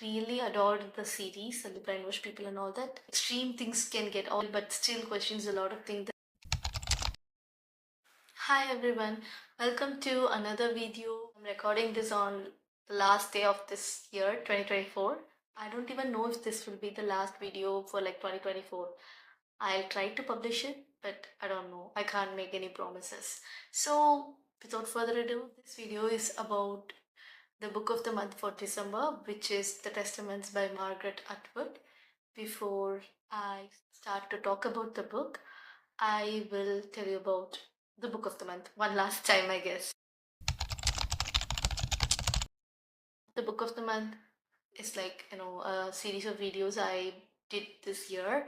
really adored the series and the brainwash people and all that. Extreme things can get all, but still questions a lot of things. Hi everyone, welcome to another video. I'm recording this on the last day of this year, 2024. I don't even know if this will be the last video for like 2024. I'll try to publish it, but I don't know. I can't make any promises. So, without further ado, this video is about the book of the month for December, which is The Testaments by Margaret Atwood. Before I start to talk about the book, I will tell you about the book of the month one last time, I guess. The book of the month is like, a series of videos I did this year,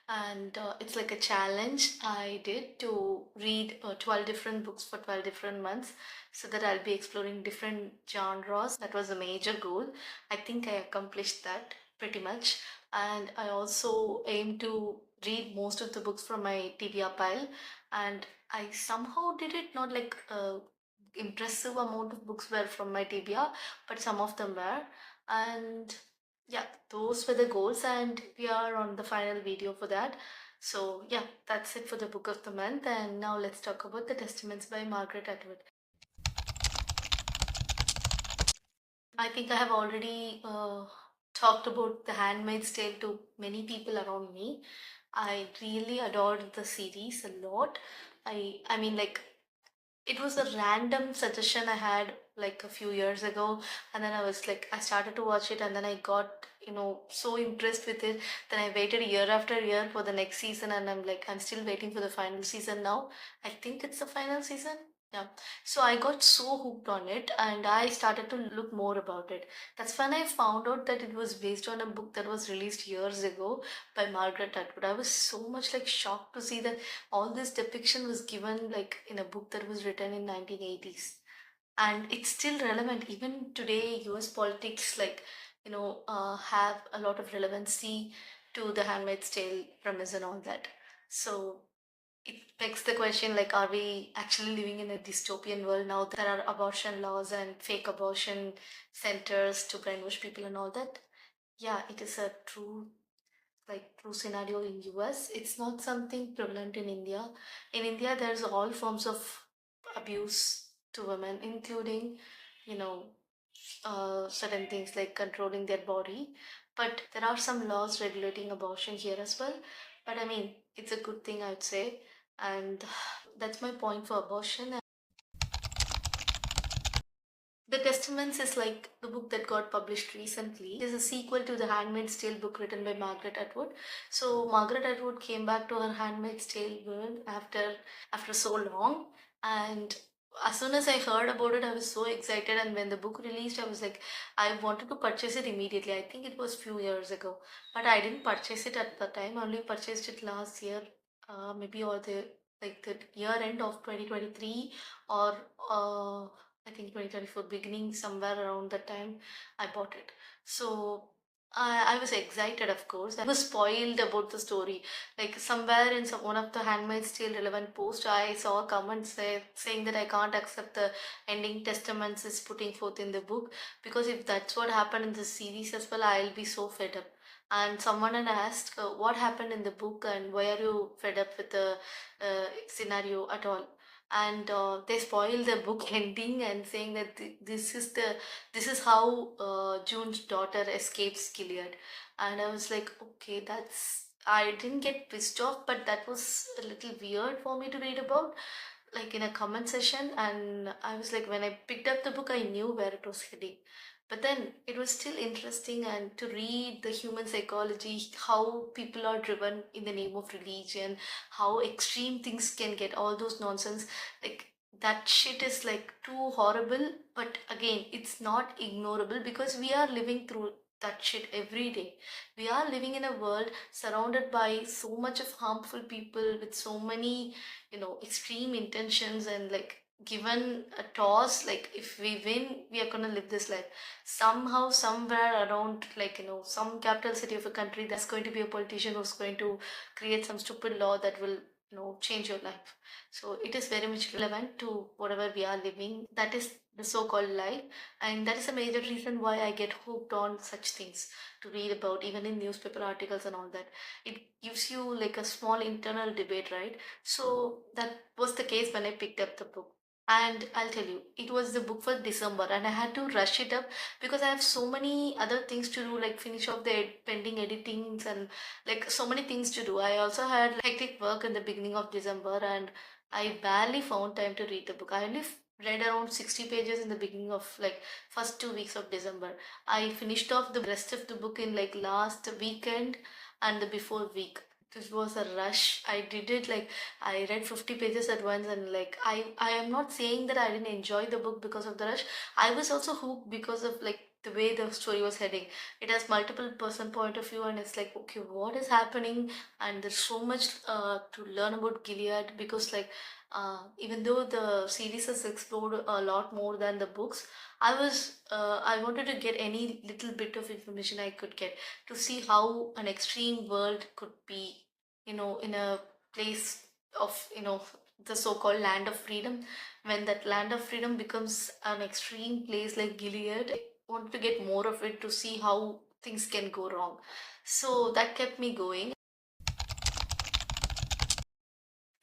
and it's like a challenge I did to read 12 different books for 12 different months so that I'll be exploring different genres. That was a major goal. I think I accomplished that pretty much, and I also aim to read most of the books from my TBR pile, and I somehow did it. Not like a impressive amount of books were from my TBR, but some of them were. And yeah, those were the goals, and we are on the final video for that. So yeah, that's it for the book of the month. And now let's talk about The Testaments by Margaret Atwood. I think I have already talked about The Handmaid's Tale to many people around me. I really adored the series a lot. I mean, like, it was a random suggestion I had like a few years ago, and then I was like, I started to watch it, and then I got, so impressed with it. Then I waited year after year for the next season, and I'm like, I'm still waiting for the final season now. I think it's the final season. Yeah. So I got so hooked on it, and I started to look more about it. That's when I found out that it was based on a book that was released years ago by Margaret Atwood. I was so much like shocked to see that all this depiction was given like in a book that was written in 1980s, and it's still relevant even today. US politics, like, have a lot of relevancy to the Handmaid's Tale premise and all that. So it begs the question, like, are we actually living in a dystopian world now? There are abortion laws and fake abortion centers to brainwash people and all that. Yeah, it is a true scenario in US. It's not something prevalent in India. In India, there's all forms of abuse to women, including, you know, certain things like controlling their body. But there are some laws regulating abortion here as well. But I mean, it's a good thing, I'd say. And that's my point for abortion. The Testaments is like the book that got published recently. It is a sequel to the Handmaid's Tale book written by Margaret Atwood. So Margaret Atwood came back to her Handmaid's Tale world after so long, and as soon as I heard about it, I was so excited. And when the book released, I was like, I wanted to purchase it immediately. I think it was few years ago, but I didn't purchase it at the time. I only purchased it last year, maybe, or the year end of 2023, or I think 2024 beginning, somewhere around that time I bought it. So I was excited, of course. I was spoiled about the story. Like, somewhere in one of the Handmaid's Tale relevant post, I saw a comment saying that I can't accept the ending Testaments is putting forth in the book, because if that's what happened in the series as well, I'll be so fed up. And someone had asked, what happened in the book, and why are you fed up with the scenario at all? And they spoil the book ending and saying that this is how June's daughter escapes Gilead. And I was like, okay, that's, I didn't get pissed off, but that was a little weird for me to read about, like in a comment session. And I was like, when I picked up the book, I knew where it was heading. But then it was still interesting, and to read the human psychology, how people are driven in the name of religion, how extreme things can get, all those nonsense. Like, that shit is like too horrible, but again, it's not ignorable because we are living through that shit every day. We are living in a world surrounded by so much of harmful people with so many, extreme intentions, and like, given a toss, like, if we win, we are going to live this life. Somehow, somewhere around, like, some capital city of a country, there's going to be a politician who's going to create some stupid law that will change your life. So it is very much relevant to whatever we are living, that is the so-called life. And that is a major reason why I get hooked on such things to read about, even in newspaper articles and all that. It gives you like a small internal debate, right? So that was the case when I picked up the book. And I'll tell you, it was the book for December, and I had to rush it up because I have so many other things to do, like finish off the pending editings and like so many things to do. I also had hectic work in the beginning of December, and I barely found time to read the book. I only read around 60 pages in the beginning of like first 2 weeks of December. I finished off the rest of the book in like last weekend and the before week. This was a rush. I did it like I read 50 pages at once, and like I am not saying that I didn't enjoy the book because of the rush. I was also hooked because of like the way the story was heading. It has multiple person point of view, and it's like, okay, what is happening? And there's so much to learn about Gilead, because like even though the series has explored a lot more than the books, I wanted to get any little bit of information I could get to see how an extreme world could be, in a place of, the so-called land of freedom. When that land of freedom becomes an extreme place like Gilead, want to get more of it to see how things can go wrong. So that kept me going.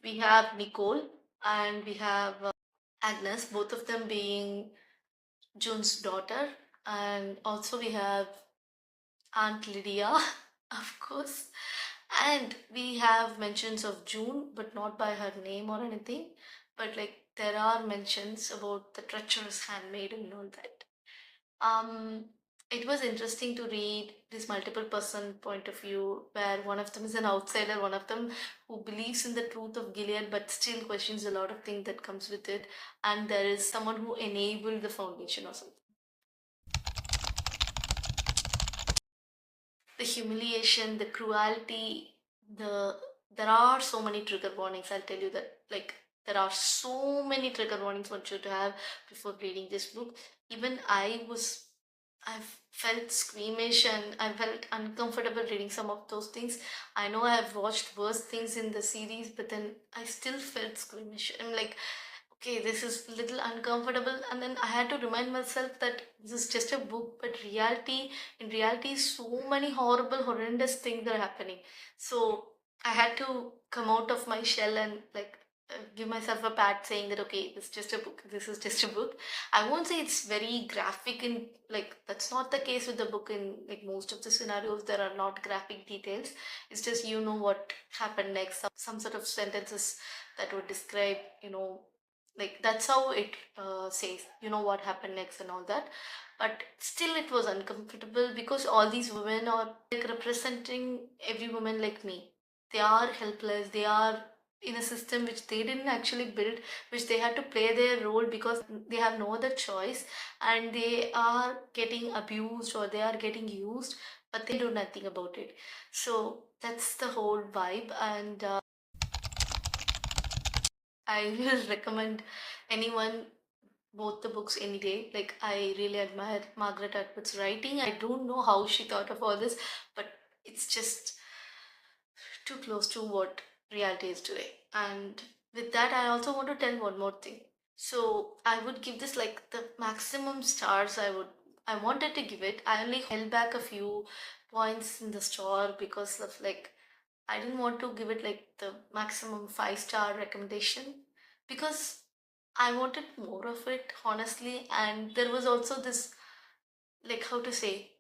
We have Nicole and we have Agnes, both of them being June's daughter. And also we have Aunt Lydia, of course. And we have mentions of June, but not by her name or anything. But like there are mentions about the treacherous handmaid and all that. Um, it was interesting to read this multiple person point of view, where one of them is an outsider, one of them who believes in the truth of Gilead but still questions a lot of things that comes with it, and there is someone who enabled the foundation or something. The humiliation, the cruelty, there are so many trigger warnings. I'll tell you that, like, there are so many trigger warnings one should have before reading this book. Even I felt squeamish and I felt uncomfortable reading some of those things. I know I have watched worse things in the series, but then I still felt squeamish. I'm like, okay, this is a little uncomfortable. And then I had to remind myself that this is just a book, but in reality, so many horrible, horrendous things are happening. So I had to come out of my shell and like give myself a pat saying that, okay, this is just a book. This is just a book. I won't say it's very graphic, in like that's not the case with the book. In like most of the scenarios, there are not graphic details. It's just what happened next, some sort of sentences that would describe, like that's how it says, what happened next and all that. But still it was uncomfortable because all these women are like representing every woman like me. They are helpless, they are in a system which they didn't actually build, which they had to play their role because they have no other choice, and they are getting abused or they are getting used, but they do nothing about it. So that's the whole vibe. And I will recommend anyone both the books any day. Like, I really admire Margaret Atwood's writing. I don't know how she thought of all this, but it's just too close to what reality is today. And with that, I also want to tell one more thing. So I would give this like the maximum stars I wanted to give it. I only held back a few points in the store because of like I didn't want to give it like the maximum 5-star recommendation because I wanted more of it, honestly. And there was also this, like, how to say,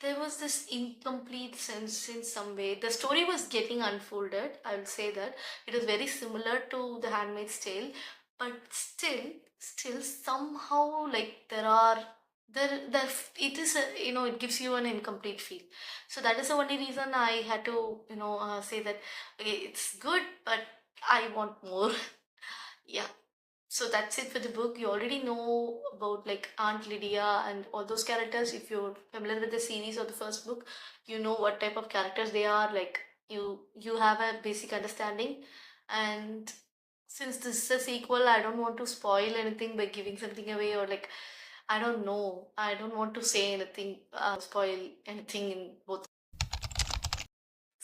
there was this incomplete sense in some way. The story was getting unfolded, I will say that. It was very similar to The Handmaid's Tale, but still, somehow, like, there, it is, it gives you an incomplete feel. So that is the only reason I had to, say that, okay, it's good, but I want more. Yeah. So that's it for the book. You already know about like Aunt Lydia and all those characters. If you're familiar with the series or the first book, you know what type of characters they are. Like you have a basic understanding. And since this is a sequel, I don't want to spoil anything by giving something away, or like I don't know. I don't want to say anything, spoil anything in both.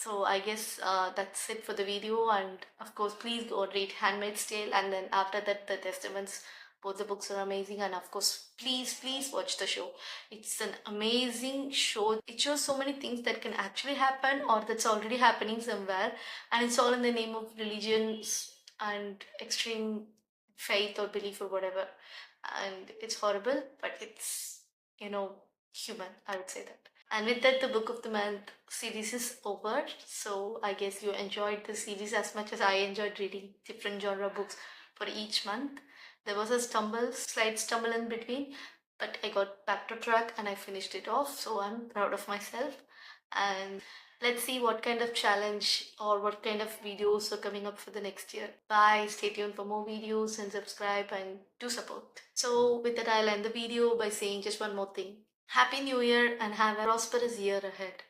So I guess that's it for the video. And of course, please go and read Handmaid's Tale. And then after that, The Testaments. Both the books are amazing. And of course, please watch the show. It's an amazing show. It shows so many things that can actually happen or that's already happening somewhere. And it's all in the name of religions and extreme faith or belief or whatever. And it's horrible, but it's, human. I would say that. And with that, the Book of the Month series is over. So I guess you enjoyed the series as much as I enjoyed reading different genre books for each month. There was a slight stumble in between, but I got back to track and I finished it off. So I'm proud of myself. And let's see what kind of challenge or what kind of videos are coming up for the next year. Bye. Stay tuned for more videos and subscribe and do support. So with that, I'll end the video by saying just one more thing. Happy New Year and have a prosperous year ahead.